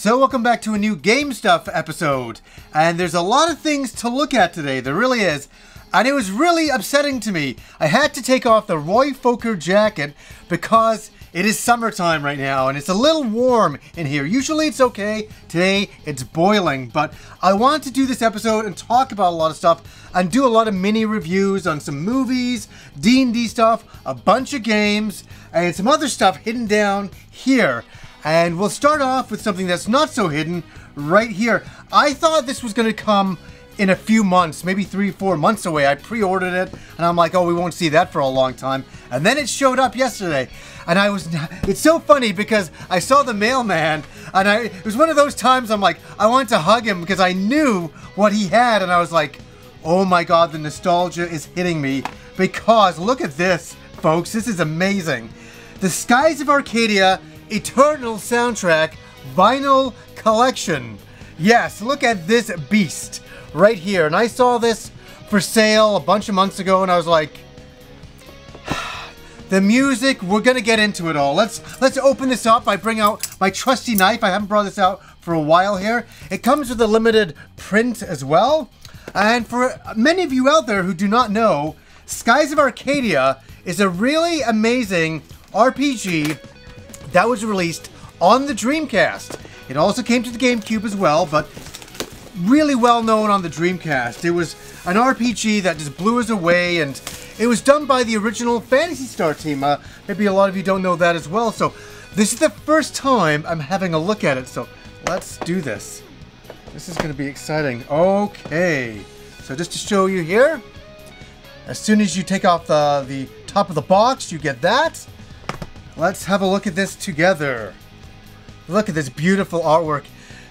So welcome back to a new Game Stuff episode, and there's a lot of things to look at today, there really is, and it was really upsetting to me. I had to take off the Roy Fokker jacket because it is summertime right now, and it's a little warm in here. Usually it's okay, today it's boiling, but I wanted to do this episode and talk about a lot of stuff, and do a lot of mini reviews on some movies, D&D stuff, a bunch of games, and some other stuff hidden down here. And we'll start off with something that's not so hidden right here. I thought this was going to come in a few months, maybe 3-4 months away. I pre-ordered it and I'm like, oh, we won't see that for a long time. And then it showed up yesterday. And it's so funny because I saw the mailman and it was one of those times I'm like, I wanted to hug him because I knew what he had. And I was like, oh my God, the nostalgia is hitting me because look at this, folks. This is amazing. The Skies of Arcadia Eternal Soundtrack Vinyl Collection. Yes, look at this beast right here. And I saw this for sale a bunch of months ago and I was like, the music, we're gonna get into it all. Let's open this up. I bring out my trusty knife. I haven't brought this out for a while here. It comes with a limited print as well. And for many of you out there who do not know, Skies of Arcadia is a really amazing RPG that was released on the Dreamcast. It also came to the GameCube as well, but really well known on the Dreamcast. It was an RPG that just blew us away, and it was done by the original Phantasy Star team. Maybe a lot of you don't know that as well. So this is the first time I'm having a look at it. So let's do this. This is going to be exciting. Okay. So just to show you here, as soon as you take off the top of the box, you get that. Let's have a look at this together. Look at this beautiful artwork.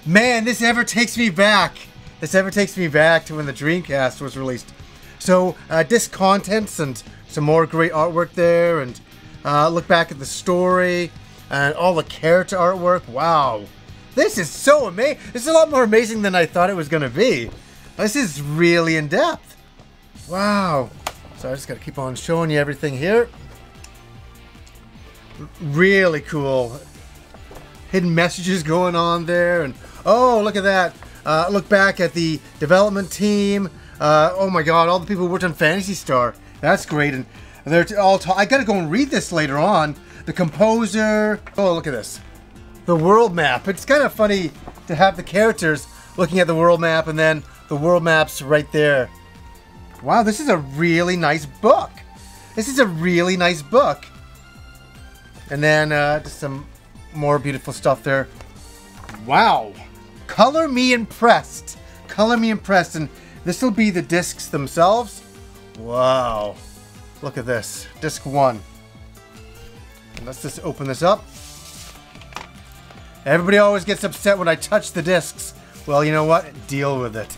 Man, this ever takes me back. This ever takes me back to when the Dreamcast was released. So, disc contents and some more great artwork there. And look back at the story and all the character artwork. Wow. This is so amazing. This is a lot more amazing than I thought it was going to be. This is really in depth. Wow. So I just got to keep on showing you everything here. Really cool. Hidden messages going on there. And oh, look at that. Look back at the development team. Oh my God, all the people who worked on Phantasy Star. That's great. And they're all I gotta go and read this later on. The composer. Oh, look at this. The world map. It's kind of funny to have the characters looking at the world map and then the world map's right there. Wow, this is a really nice book. This is a really nice book. And then just some more beautiful stuff there. Wow. Color me impressed. Color me impressed. And this will be the discs themselves. Wow. Look at this. Disc 1. And let's just open this up. Everybody always gets upset when I touch the discs. Well, you know what? Deal with it.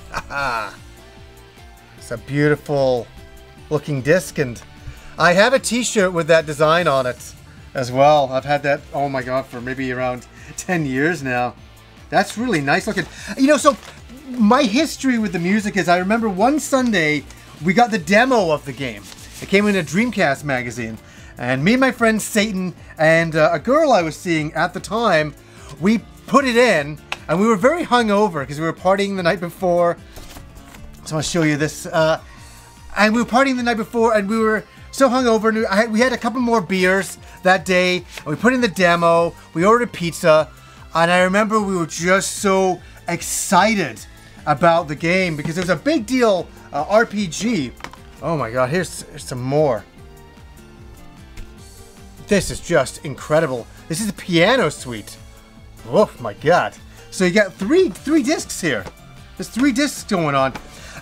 It's a beautiful looking disc. And I have a t-shirt with that design on it as well. I've had that, oh my God, for maybe around 10 years now. That's really nice looking. You know, so my history with the music is I remember one Sunday we got the demo of the game. It came in a Dreamcast magazine. And me and my friend Satan and a girl I was seeing at the time, we put it in and we were very hungover because we were partying the night before. So I'll show you this. And we were partying the night before and we were so hungover, and we had a couple more beers that day, and we put in the demo, we ordered pizza, and I remember we were just so excited about the game because it was a big deal RPG. Oh my God, here's some more. This is just incredible. This is the piano suite. Oh my God. So you got three discs here. There's 3 discs going on.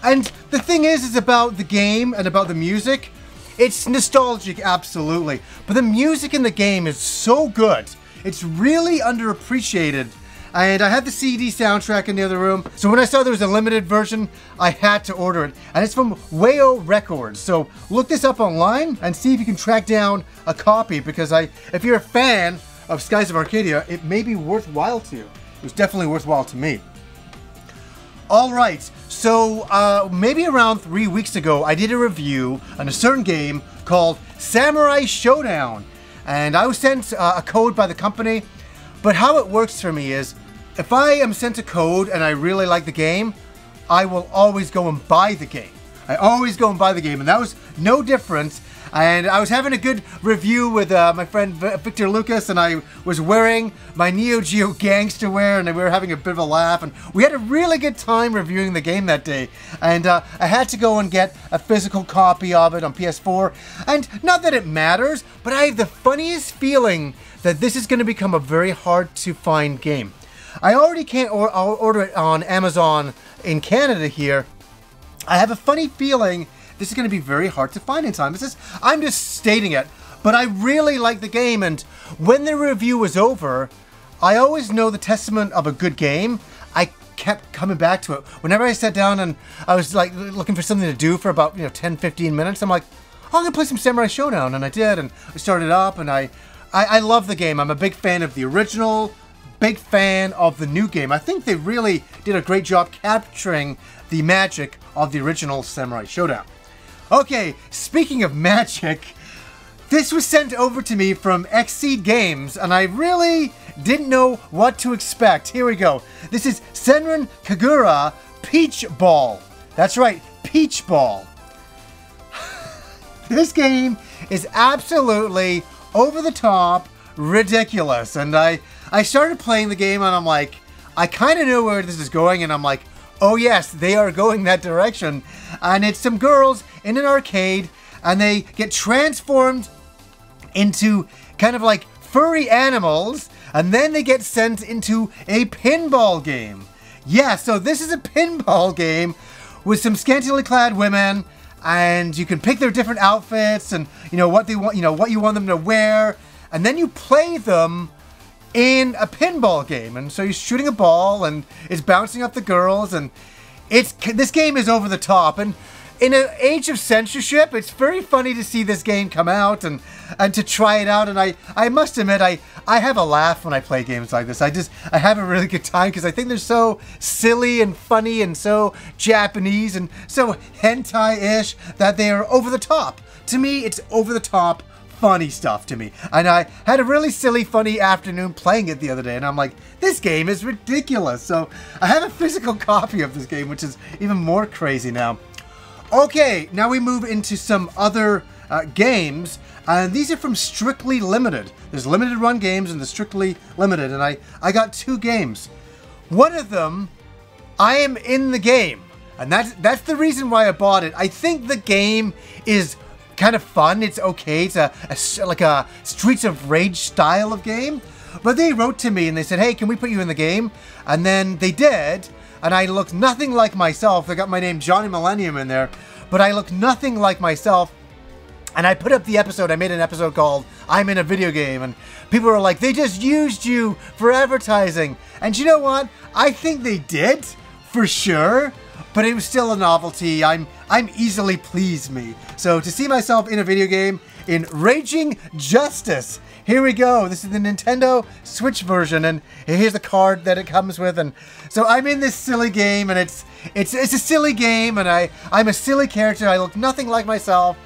And the thing is about the game and about the music, it's nostalgic, absolutely. But the music in the game is so good. It's really underappreciated. And I had the CD soundtrack in the other room. So when I saw there was a limited version, I had to order it. And it's from Wayo Records. So look this up online and see if you can track down a copy. Because if you're a fan of Skies of Arcadia, it may be worthwhile to you. It was definitely worthwhile to me. All right, so maybe around 3 weeks ago, I did a review on a certain game called Samurai Shodown. And I was sent a code by the company. But how it works for me is if I am sent a code and I really like the game, I will always go and buy the game. I always go and buy the game, and that was no different. And I was having a good review with my friend Victor Lucas, and I was wearing my Neo Geo gangster wear, and we were having a bit of a laugh, and we had a really good time reviewing the game that day. And I had to go and get a physical copy of it on PS4, and not that it matters, but I have the funniest feeling that this is going to become a very hard to find game. I already can't order it on Amazon in Canada here. I have a funny feeling this is going to be very hard to find in time. I'm just stating it, but I really like the game, and when the review was over, I always know the testament of a good game. I kept coming back to it. Whenever I sat down and I was like looking for something to do for about 10-15 minutes, I'm like, oh, I'm going to play some Samurai Shodown, and I did, and I started up, and I love the game. I'm a big fan of the original, big fan of the new game. I think they really did a great job capturing the magic of the original Samurai Shodown. Okay, speaking of magic, this was sent over to me from Xseed Games, and I really didn't know what to expect. Here we go. This is Senran Kagura Peach Ball. That's right, Peach Ball. This game is absolutely over the top, ridiculous, and I started playing the game, and I'm like, I kind of know where this is going, and I'm like, oh yes, they are going that direction. And it's some girls in an arcade, and they get transformed into kind of like furry animals, and then they get sent into a pinball game. Yeah, so this is a pinball game with some scantily clad women, and you can pick their different outfits and what they want, what you want them to wear, and then you play them in a pinball game. And so you're shooting a ball and it's bouncing off the girls, and this game is over the top. And in an age of censorship, it's very funny to see this game come out and to try it out. And I must admit, I have a laugh when I play games like this. I have a really good time because I think they're so silly and funny and so Japanese and so hentai-ish that they are over the top. To me, it's over the top funny stuff to me. And I had a really silly, funny afternoon playing it the other day, and I'm like, this game is ridiculous. So I have a physical copy of this game, which is even more crazy now. Okay, now we move into some other games, and these are from Strictly Limited. There's limited run games and the Strictly Limited, and I got two games. One of them, I am in the game, and that's the reason why I bought it. I think the game is kind of fun. It's okay. It's like a Streets of Rage style of game. But they wrote to me and they said, hey, can we put you in the game? And then they did, and I looked nothing like myself. They got my name Johnny Millenium in there, but I looked nothing like myself. And I put up the episode. I made an episode called I'm in a Video Game, and people were like, they just used you for advertising. And you know what? I think they did, for sure. But it was still a novelty. I'm easily pleased me. So to see myself in a video game in Raging Justice. Here we go. This is the Nintendo Switch version, and here's the card that it comes with. And so I'm in this silly game, and it's a silly game, and I'm a silly character. I look nothing like myself,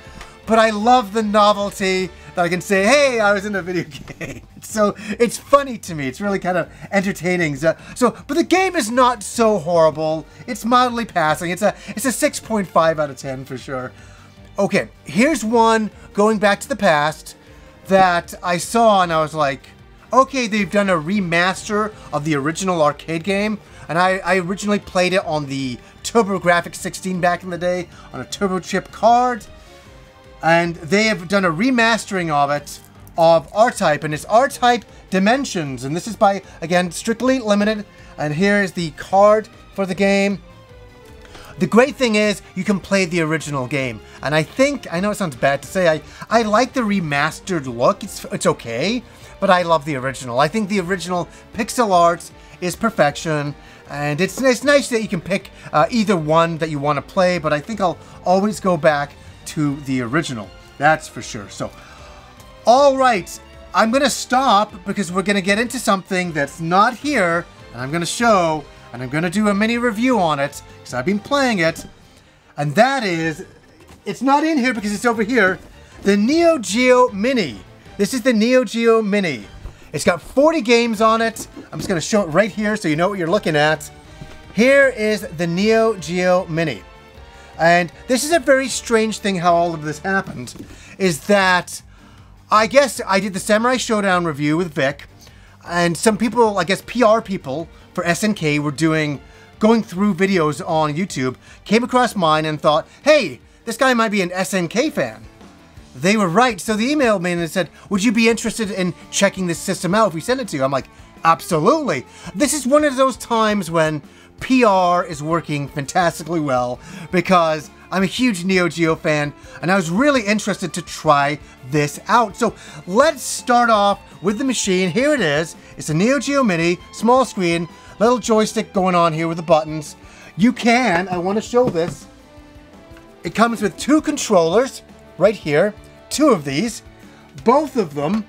but I love the novelty that I can say, hey, I was in a video game. So it's funny to me. It's really kind of entertaining. But the game is not so horrible. It's mildly passing. It's a 6.5 out of 10 for sure. Okay, here's one going back to the past that I saw, and I was like, okay, they've done a remaster of the original arcade game. And I originally played it on the TurboGrafx 16 back in the day on a turbo chip card. And they have done a remastering of it, of R-Type, and it's R-Type Dimensions. And this is by, again, Strictly Limited. And here is the card for the game. The great thing is you can play the original game. And I know it sounds bad to say, I like the remastered look. It's okay, but I love the original. I think the original pixel art is perfection. And it's nice that you can pick either one that you want to play, but I think I'll always go back to the original. That's for sure. So, all right, I'm going to stop because we're going to get into something that's not here, and I'm going to show, and I'm going to do a mini review on it because I've been playing it, and that is, it's not in here because it's over here, the Neo Geo Mini. This is the Neo Geo Mini. It's got 40 games on it. I'm just going to show it right here so you know what you're looking at. Here is the Neo Geo Mini. And this is a very strange thing how all of this happened, is that I guess I did the Samurai Shodown review with Vic, and some people, I guess PR people for SNK were going through videos on YouTube, came across mine and thought, hey, this guy might be an SNK fan. They were right, so they emailed me and said, would you be interested in checking this system out if we send it to you? I'm like, absolutely. This is one of those times when PR is working fantastically well because I'm a huge Neo Geo fan and I was really interested to try this out. So let's start off with the machine. Here it is. It's a Neo Geo Mini, small screen, little joystick going on here with the buttons. You can, I want to show this. It comes with 2 controllers right here, 2 of these. Both of them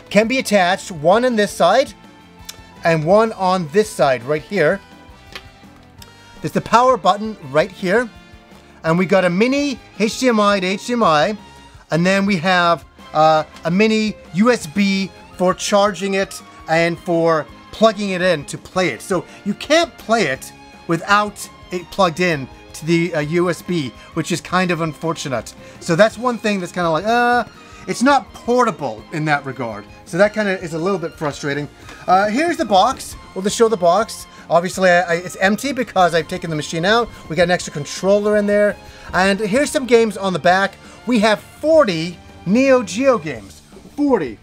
can be attached, one on this side and one on this side right here. There's the power button right here. And we got a mini HDMI to HDMI. And then we have a mini USB for charging it and for plugging it in to play it. So you can't play it without it plugged in to the USB, which is kind of unfortunate. So that's one thing that's kind of like, it's not portable in that regard. So that kind of is a little bit frustrating. Here's the box. We'll just show the box. Obviously, it's empty because I've taken the machine out. We got an extra controller in there. And here's some games on the back. We have 40 Neo Geo games. 40.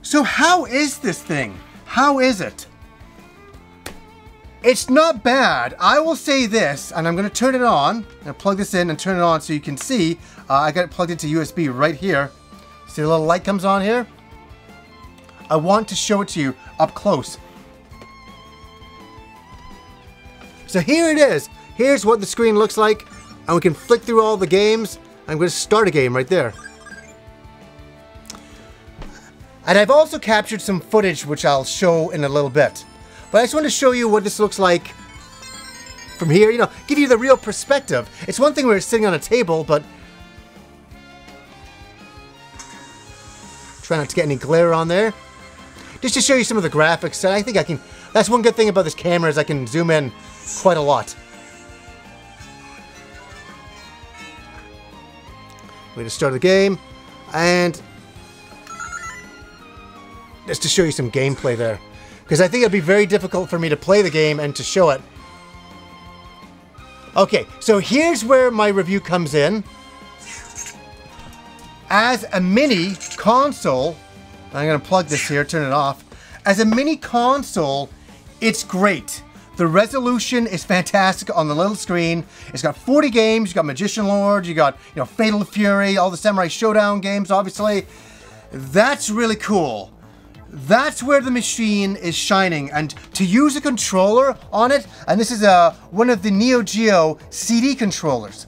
So how is this thing? How is it? It's not bad. I will say this, and I'm going to turn it on. I'm going to plug this in and turn it on so you can see. I got it plugged into USB right here. See the little light comes on here? I want to show it to you up close. So here it is. Here's what the screen looks like. And we can flick through all the games. I'm going to start a game right there. And I've also captured some footage which I'll show in a little bit. But I just want to show you what this looks like from here. You know, give you the real perspective. It's one thing when we're sitting on a table, but try not to get any glare on there. Just to show you some of the graphics. And I think I can, that's one good thing about this camera is I can zoom in quite a lot. We're going to start the game. And just to show you some gameplay there. Because I think it'd be very difficult for me to play the game and to show it. Okay, so here's where my review comes in. As a mini console, I'm going to plug this here, turn it off. As a mini console, it's great. The resolution is fantastic on the little screen. It's got 40 games. You got Magician Lord. You got, Fatal Fury, all the Samurai Shodown games, obviously. That's really cool. That's where the machine is shining, and to use a controller on it, and this is one of the Neo Geo CD controllers,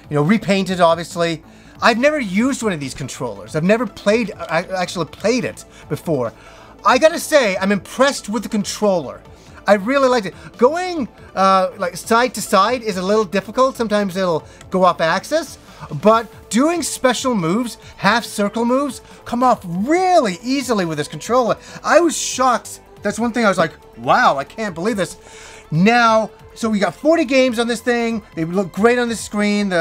repainted obviously. I've never used one of these controllers. I've never actually played it before. I gotta say, I'm impressed with the controller. I really liked it. Going like side to side is a little difficult. Sometimes it'll go off axis. But doing special moves, half circle moves, come off really easily with this controller. I was shocked. That's one thing I was like, wow, I can't believe this. Now, so we got 40 games on this thing. They look great on the screen.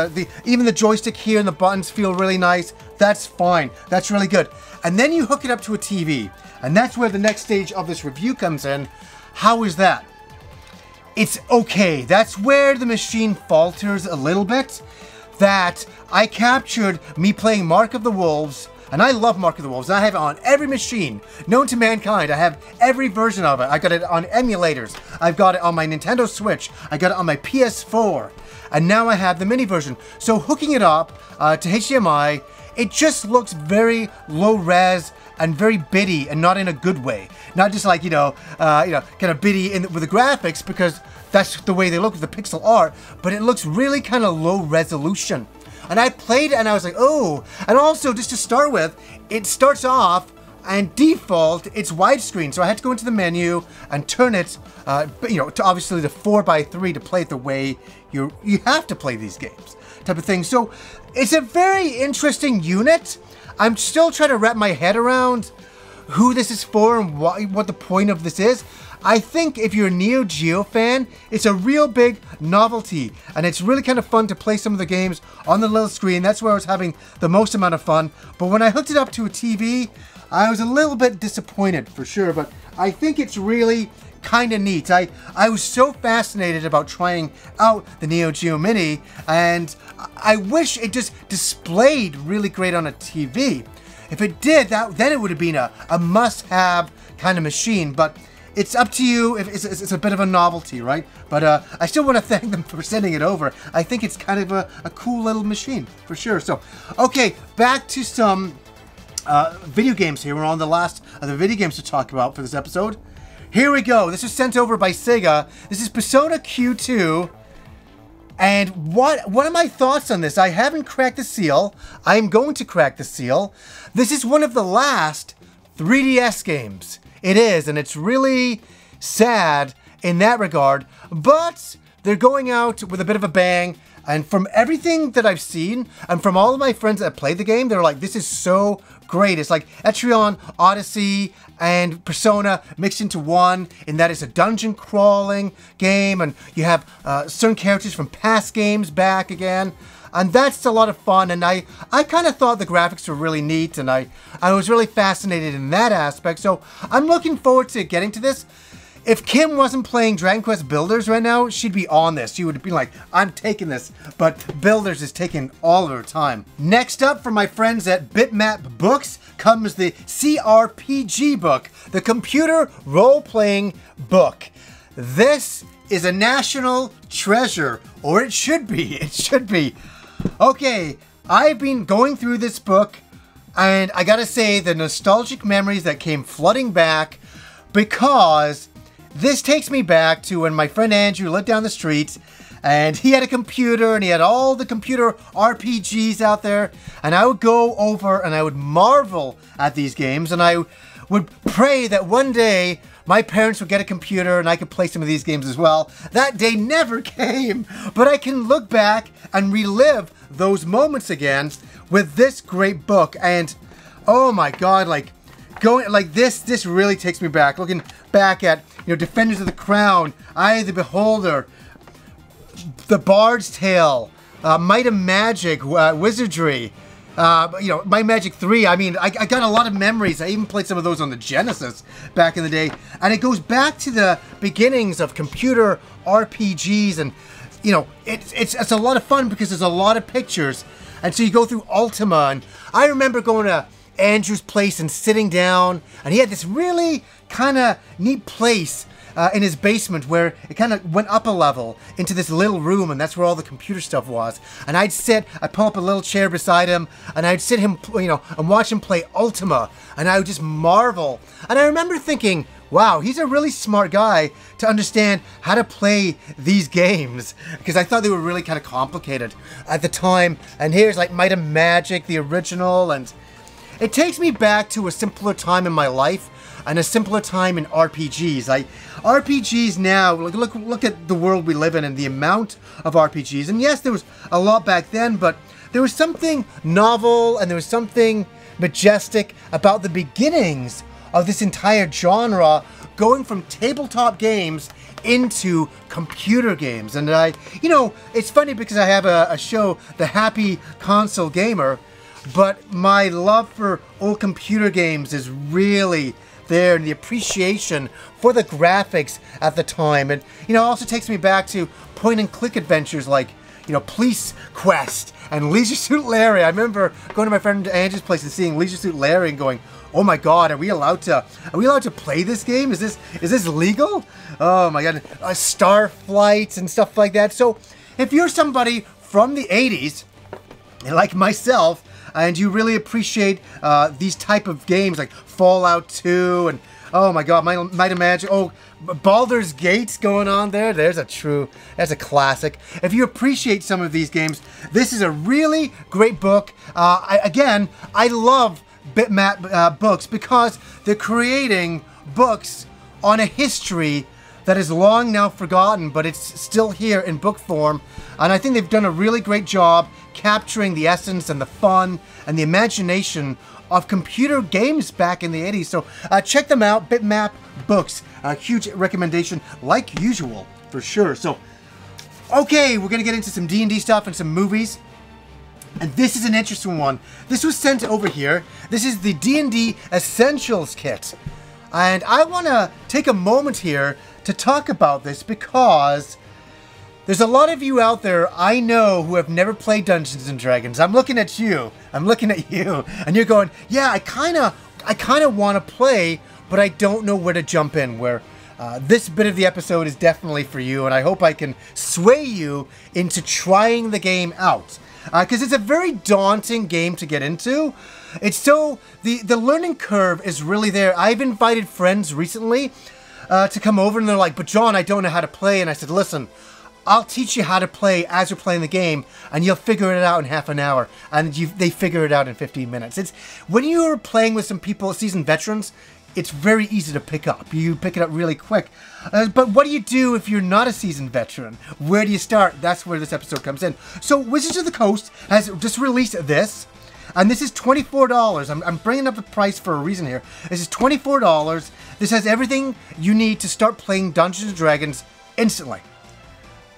Even the joystick here and the buttons feel really nice. That's fine. That's really good. And then you hook it up to a TV. And that's where the next stage of this review comes in. How is that? It's okay. That's where the machine falters a little bit. That I captured me playing Mark of the Wolves, and I love Mark of the Wolves. I have it on every machine known to mankind. I have every version of it. I got it on emulators. I've got it on my Nintendo Switch. I got it on my PS4. And now I have the mini version. So hooking it up to HDMI, it just looks very low res and very bitty, and not in a good way. Not just like, kind of bitty with the graphics, because that's the way they look with the pixel art, but it looks really kind of low resolution. And I played it and I was like, oh. And also, just to start with, it starts off and default, it's widescreen. So I had to go into the menu and turn it, to obviously the 4:3 to play it the way you have to play these games, type of thing. So it's a very interesting unit. I'm still trying to wrap my head around who this is for and what the point of this is. I think if you're a Neo Geo fan, it's a real big novelty, and it's really kind of fun to play some of the games on the little screen. That's where I was having the most amount of fun. But when I hooked it up to a TV, I was a little bit disappointed for sure, but I think it's really kind of neat. I was so fascinated about trying out the Neo Geo Mini, and I wish it just displayed really great on a TV. If it did, then it would have been a must-have kind of machine, but it's up to you. It's a bit of a novelty, right? But I still want to thank them for sending it over. I think it's kind of a cool little machine, for sure. So, okay, back to some video games here. We're on the last of the video games to talk about for this episode. Here we go. This was sent over by Sega. This is Persona Q2. And what are my thoughts on this? I haven't cracked the seal. I'm going to crack the seal. This is one of the last 3DS games. It is, and it's really sad in that regard, but they're going out with a bit of a bang, and from everything that I've seen, and from all of my friends that played the game, they're like, this is so great. It's like Etrian, Odyssey, and Persona mixed into one, in that it's a dungeon crawling game, and you have certain characters from past games back again. And that's a lot of fun, and I kind of thought the graphics were really neat, and I was really fascinated in that aspect, so I'm looking forward to getting to this. If Kim wasn't playing Dragon Quest Builders right now, she'd be on this. She would be like, I'm taking this, but Builders is taking all of her time. Next up, from my friends at Bitmap Books, comes the CRPG Book, the computer role-playing book. This is a national treasure, or it should be. It should be. Okay, I've been going through this book, and I gotta say, the nostalgic memories that came flooding back, because this takes me back to when my friend Andrew lived down the street, and he had a computer, and he had all the computer RPGs out there, and I would go over and I would marvel at these games, and I would pray that one day my parents would get a computer and I could play some of these games as well. That day never came, but I can look back and relive those moments again with this great book. And oh my God, like going like this really takes me back. Looking back at, you know, Defenders of the Crown, Eye of the Beholder, The Bard's Tale, Might and Magic, Wizardry. You know, My Magic 3, I mean, I got a lot of memories. I even played some of those on the Genesis back in the day. And it goes back to the beginnings of computer RPGs. And, you know, it's a lot of fun because there's a lot of pictures. And so you go through Ultima. And I remember going to Andrew's place and sitting down. And he had this really kind of neat place in his basement where it kind of went up a level into this little room, and that's where all the computer stuff was. And I'd pull up a little chair beside him, and I'd sit him, you know, and watch him play Ultima, and I would just marvel. And I remember thinking, wow, he's a really smart guy to understand how to play these games, because I thought they were really kind of complicated at the time. And here's like Might and Magic, the original, and it takes me back to a simpler time in my life and a simpler time in RPGs. RPGs now, look at the world we live in and the amount of RPGs. And yes, there was a lot back then, but there was something novel and there was something majestic about the beginnings of this entire genre, going from tabletop games into computer games. And you know, it's funny because I have a show, The Happy Console Gamer, but my love for old computer games is really there, and the appreciation for the graphics at the time. And, you know, it also takes me back to point and click adventures like, you know, Police Quest and Leisure Suit Larry. I remember going to my friend Andrew's place and seeing Leisure Suit Larry and going, oh my God, are we allowed to play this game? Is this legal? Oh my God, Starflight and stuff like that. So if you're somebody from the 80s, like myself, and you really appreciate these type of games like Fallout 2 and, oh my God, Might and Magic, oh, Baldur's Gate's going on there. That's a classic. If you appreciate some of these games, this is a really great book. Again, I love Bitmap Books because they're creating books on a history that is long now forgotten, but it's still here in book form. And I think they've done a really great job capturing the essence and the fun and the imagination of computer games back in the 80s. So check them out, Bitmap Books. A huge recommendation, like usual, for sure. So, okay, we're going to get into some D&D stuff and some movies. And this is an interesting one. This was sent over here. This is the D&D Essentials Kit. And I want to take a moment here to talk about this because there's a lot of you out there I know who have never played Dungeons and Dragons. I'm looking at you. I'm looking at you. And you're going, yeah, I kind of want to play, but I don't know where to jump in. Where this bit of the episode is definitely for you. And I hope I can sway you into trying the game out. Because it's a very daunting game to get into. It's so, the learning curve is really there. I've invited friends recently to come over and they're like, but John, I don't know how to play. And I said, listen, I'll teach you how to play as you're playing the game, and you'll figure it out in half an hour, and they figure it out in 15 minutes. It's when you're playing with some people, seasoned veterans, it's very easy to pick up. You pick it up really quick. But what do you do if you're not a seasoned veteran? Where do you start? That's where this episode comes in. So Wizards of the Coast has just released this, and this is $24. I'm bringing up the price for a reason here. This is $24. This has everything you need to start playing Dungeons & Dragons instantly.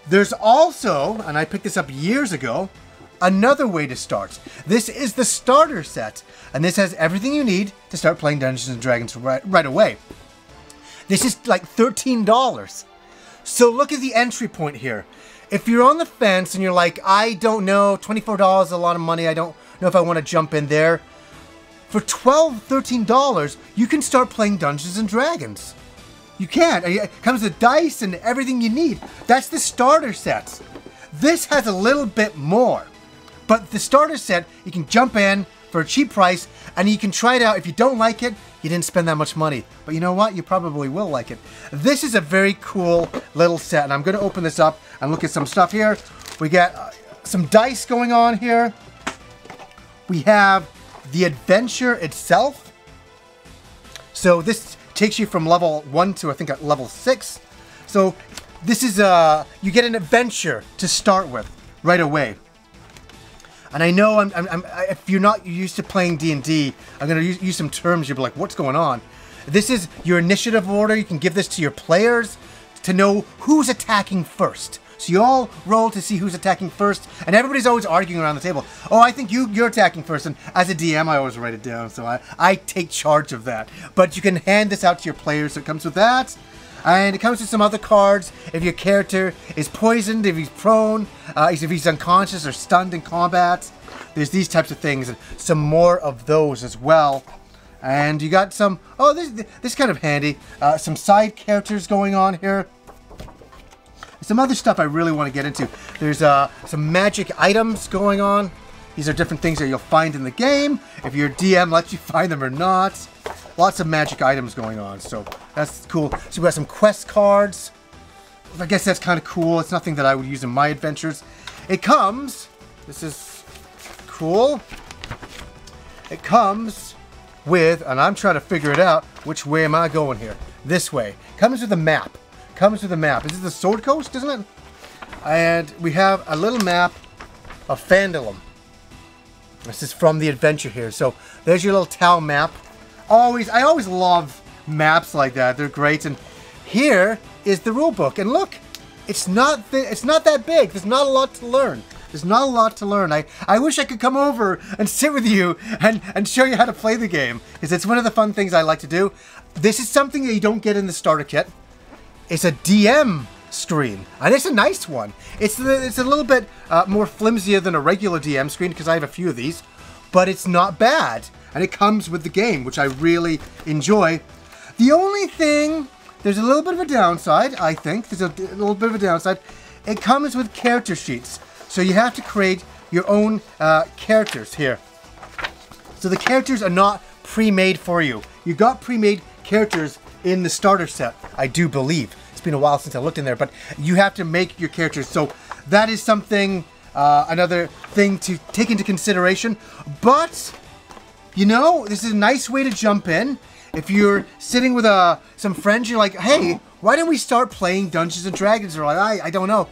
There's also, and I picked this up years ago, another way to start. This is the starter set, and this has everything you need to start playing Dungeons & Dragons right away. This is like $13. So look at the entry point here. If you're on the fence and you're like, I don't know, $24 is a lot of money, I don't know if I want to jump in there. For $12, $13, you can start playing Dungeons & Dragons. You can. It comes with dice and everything you need. That's the starter set. This has a little bit more. But the starter set, you can jump in for a cheap price and you can try it out. If you don't like it, you didn't spend that much money. But you know what? You probably will like it. This is a very cool little set. And I'm going to open this up and look at some stuff here. We got some dice going on here. We have the adventure itself. So this takes you from level 1 to I think at level 6. So this is you get an adventure to start with right away. And I know if you're not used to playing D&D, I'm going to use some terms you'll be like, what's going on? This is your initiative order. You can give this to your players to know who's attacking first. So you all roll to see who's attacking first, and everybody's always arguing around the table. Oh, I think you're attacking first, and as a DM, I always write it down, so I take charge of that. But you can hand this out to your players, so it comes with that. And it comes with some other cards. If your character is poisoned, if he's prone, if he's unconscious or stunned in combat, there's these types of things, and some more of those as well. And you got some, oh, this is kind of handy, some side characters going on here. Some other stuff I really want to get into. There's some magic items going on. These are different things that you'll find in the game, if your DM lets you find them or not. Lots of magic items going on, so that's cool. So we got some quest cards. I guess that's kind of cool. It's nothing that I would use in my adventures. It comes, this is cool. It comes with, and I'm trying to figure it out, which way am I going here? This way. Comes with a map. Comes with a map. This is the Sword Coast, isn't it? And we have a little map of Phandalin. This is from the adventure here. So there's your little town map. I always love maps like that. They're great. And here is the rule book. And look, it's not that big. There's not a lot to learn. There's not a lot to learn. I wish I could come over and sit with you and show you how to play the game, because it's one of the fun things I like to do. This is something that you don't get in the starter kit. It's a DM screen, and it's a nice one. It's a little bit more flimsier than a regular DM screen, because I have a few of these, but it's not bad. And it comes with the game, which I really enjoy. The only thing, there's a little bit of a downside, I think. There's a little bit of a downside. It comes with character sheets. So you have to create your own characters here. So the characters are not pre-made for you. You got pre-made characters in the starter set, I do believe. It's been a while since I looked in there, but you have to make your characters. So that is something, another thing to take into consideration. But, you know, this is a nice way to jump in. If you're sitting with some friends, you're like, hey, why don't we start playing Dungeons and Dragons? They're like, I don't know.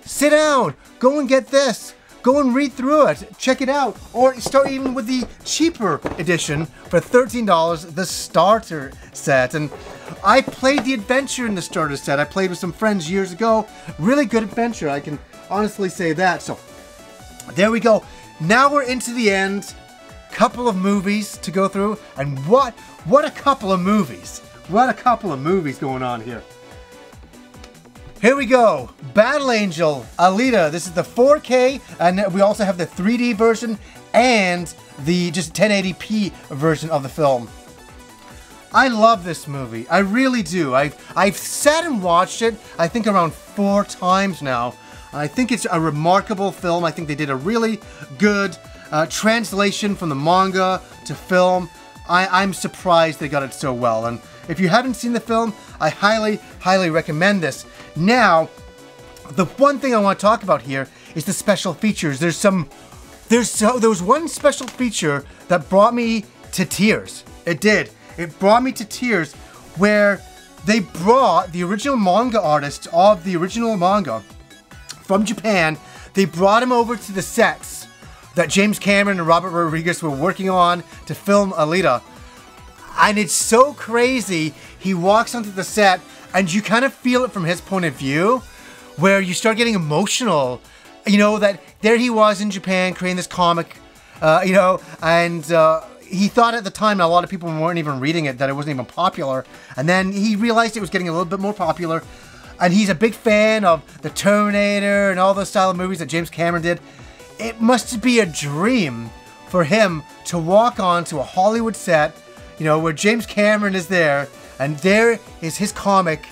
Sit down, go and get this. Go and read through it, check it out. Or start even with the cheaper edition for $13, the starter set. And I played the adventure in the starter set. I played with some friends years ago. Really good adventure, I can honestly say that. So, there we go. Now we're into the end. Couple of movies to go through. And what a couple of movies. What a couple of movies going on here. Here we go. Battle Angel, Aleta. This is the 4K, and we also have the 3D version and the just 1080p version of the film. I love this movie. I really do. I've sat and watched it, I think around 4 times now. I think it's a remarkable film. I think they did a really good translation from the manga to film. I'm surprised they got it so well. And if you haven't seen the film, I highly, highly recommend this. Now, the one thing I want to talk about here is the special features. There was one special feature that brought me to tears. It did. It brought me to tears where they brought the original manga artist of the original manga from Japan. They brought him over to the sets that James Cameron and Robert Rodriguez were working on to film Aleta. And it's so crazy. He walks onto the set and you kind of feel it from his point of view, where you start getting emotional. You know, that there he was in Japan creating this comic, you know, and he thought at the time, a lot of people weren't even reading it, that it wasn't even popular. And then he realized it was getting a little bit more popular. And he's a big fan of the Terminator and all those style of movies that James Cameron did. It must be a dream for him to walk onto a Hollywood set, you know, where James Cameron is there, and there is his comic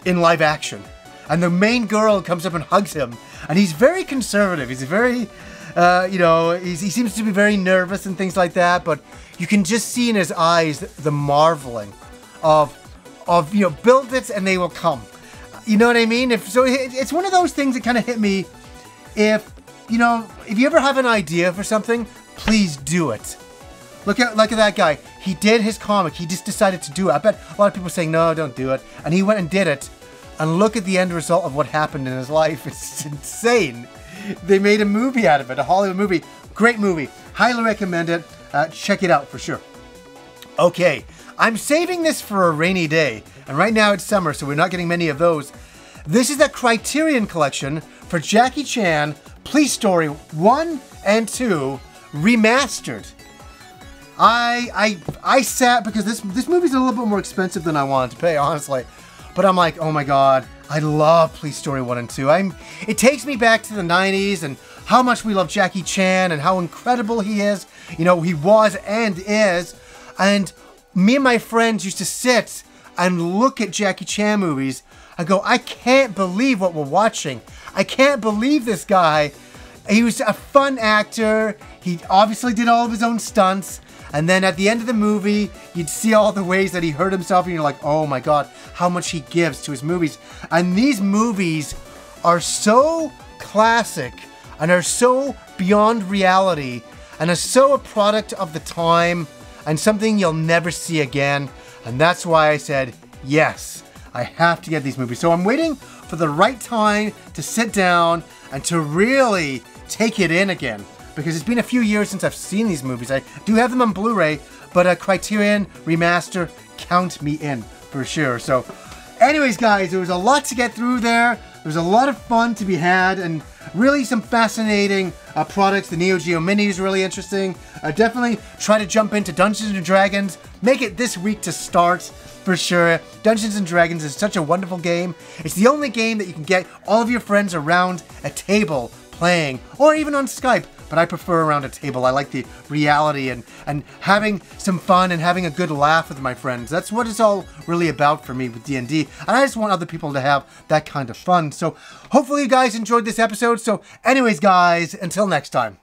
in live action. And the main girl comes up and hugs him. And he's very conservative. He's very, you know, he seems to be very nervous and things like that. But you can just see in his eyes the marveling of you know, build it and they will come. You know what I mean? So it's one of those things that kind of hit me. If, you know, if you ever have an idea for something, please do it. Look at that guy. He did his comic. He just decided to do it. I bet a lot of people are saying, no, don't do it. And he went and did it. And look at the end result of what happened in his life. It's insane. They made a movie out of it, a Hollywood movie. Great movie. Highly recommend it. Check it out for sure. Okay, I'm saving this for a rainy day. And right now it's summer, so we're not getting many of those. This is the Criterion collection for Jackie Chan, Police Story 1 and 2 Remastered. I sat, because this movie's a little bit more expensive than I wanted to pay, honestly. But I'm like, oh my god, I love Police Story 1 and 2. It takes me back to the 90s and how much we love Jackie Chan and how incredible he is. You know, he was and is. And me and my friends used to sit and look at Jackie Chan movies and go, I can't believe what we're watching. I can't believe this guy. He was a fun actor. He obviously did all of his own stunts. And then at the end of the movie, you'd see all the ways that he hurt himself and you're like, oh my god, how much he gives to his movies. And these movies are so classic and are so beyond reality and are so a product of the time and something you'll never see again. And that's why I said, yes, I have to get these movies. So I'm waiting for the right time to sit down and to really take it in again. Because it's been a few years since I've seen these movies. I do have them on Blu-ray, but a Criterion Remaster, count me in for sure. So anyways, guys, there was a lot to get through there. There was a lot of fun to be had and really some fascinating products. The Neo Geo Mini is really interesting. Definitely try to jump into Dungeons & Dragons. Make it this week to start for sure. Dungeons & Dragons is such a wonderful game. It's the only game that you can get all of your friends around a table playing, or even on Skype. But I prefer around a table. I like the reality and having some fun and having a good laugh with my friends. That's what it's all really about for me with D&D. And I just want other people to have that kind of fun. So hopefully you guys enjoyed this episode. So anyways, guys, until next time.